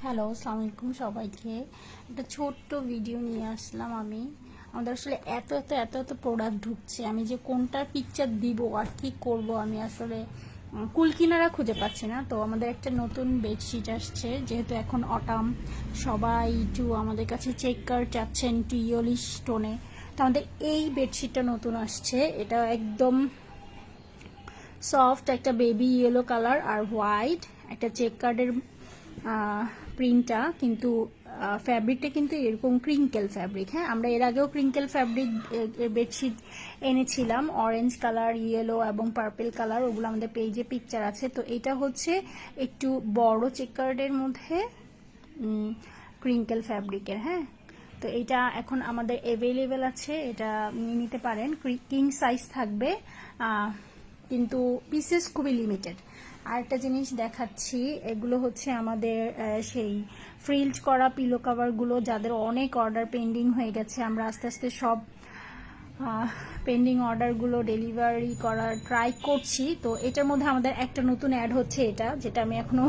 Hello, আসসালামু আলাইকুম সবাইকে। একটা ছোট্ট ভিডিও নিয়ে আসলাম আমি। আমাদের আসলে এত এত এত এত প্রোডাক্ট ঢুকছে, আমি যে কোনটার পিকচার দিব আর কি করব আমি আসলে কুল কিনারা খুঁজে পাচ্ছি না। তো আমাদের একটা নতুন বেডশিট আসছে, যেহেতু এখন অটাম, সবাই একটু আমাদের কাছে চেকার চাচ্ছেন একটু ইয়েলিশ টোনে। তো আমাদের এই বেডশিটটা নতুন আসছে, এটা একদম সফট একটা বেবি ইয়েলো কালার আর হোয়াইট একটা চেক কার্ডের প্রিন্টটা, কিন্তু ফ্যাব্রিকটা কিন্তু এরকম ক্রিঙ্কেল ফ্যাব্রিক। হ্যাঁ, আমরা এর আগেও ক্রিঙ্কেল ফ্যাব্রিক বেডশিট এনেছিলাম, অরেঞ্জ কালার, ইয়েলো এবং পার্পেল কালার, ওগুলো আমাদের পেজে পিকচার আছে। তো এটা হচ্ছে একটু বড় চেক কার্ডের মধ্যে ক্রিঙ্কেল ফ্যাব্রিকের। হ্যাঁ, তো এটা এখন আমাদের অ্যাভেলেবেল আছে, এটা নিয়ে নিতে পারেন। কিং সাইজ থাকবে, কিন্তু পিসেস খুবই লিমিটেড। আর একটা জিনিস দেখাচ্ছি, এগুলো হচ্ছে আমাদের সেই ফ্রিলড করা পিলো কাভারগুলো, যাদের অনেক অর্ডার পেন্ডিং হয়ে গেছে। আমরা আস্তে আস্তে সব পেন্ডিং অর্ডারগুলো ডেলিভারি করার ট্রাই করছি। তো এটার মধ্যে আমাদের একটা নতুন অ্যাড হচ্ছে, এটা যেটা আমি এখনও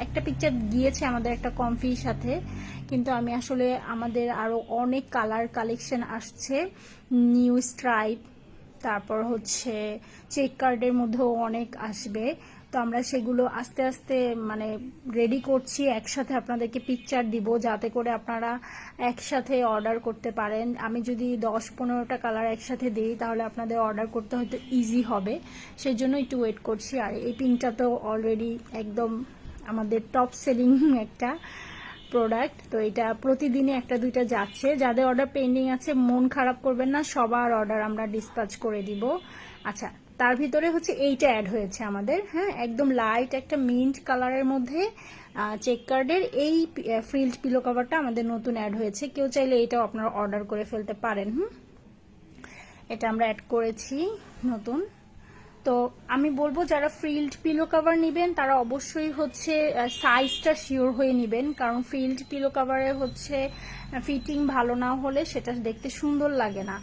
একটা পিকচার গিয়েছে আমাদের একটা কমফির সাথে, কিন্তু আমি আসলে আমাদের আরও অনেক কালার কালেকশন আসছে, নিউ স্ট্রাইপ, তারপর হচ্ছে চেক কার্ডের মধ্যেও অনেক আসবে। তো আমরা সেগুলো আস্তে আস্তে মানে রেডি করছি, একসাথে আপনাদেরকে পিকচার দিব যাতে করে আপনারা একসাথে অর্ডার করতে পারেন। আমি যদি 10-15টা কালার একসাথে দিই তাহলে আপনাদের অর্ডার করতে হয়তো ইজি হবে, সেই জন্য একটু ওয়েট করছি। আর এই পিনটা তো অলরেডি একদম আমাদের টপ সেলিং একটা প্রোডাক্ট, তো এটা প্রতিদিনই একটা দুইটা যাচ্ছে। যাদের অর্ডার পেন্ডিং আছে মন খারাপ করবেন না, সবার অর্ডার আমরা ডিসপ্যাচ করে দিব। আচ্ছা, তার ভিতরে হচ্ছে এইটা অ্যাড হয়েছে আমাদের। হ্যাঁ, একদম লাইট একটা মিন্ট কালারের মধ্যে চেক কার্ডের এই ফ্রিলড পিলো কভারটা আমাদের নতুন অ্যাড হয়েছে। কেউ চাইলে এটাও আপনারা অর্ডার করে ফেলতে পারেন। এটা আমরা অ্যাড করেছি নতুন। তো আমি বলবো যারা ফ্রিলড পিলো কভার নেবেন তারা অবশ্যই হচ্ছে সাইজটা শিওর হয়ে নেবেন, কারণ ফ্রিলড পিলো কভারে হচ্ছে ফিটিং ভালো না হলে সেটা দেখতে সুন্দর লাগে না।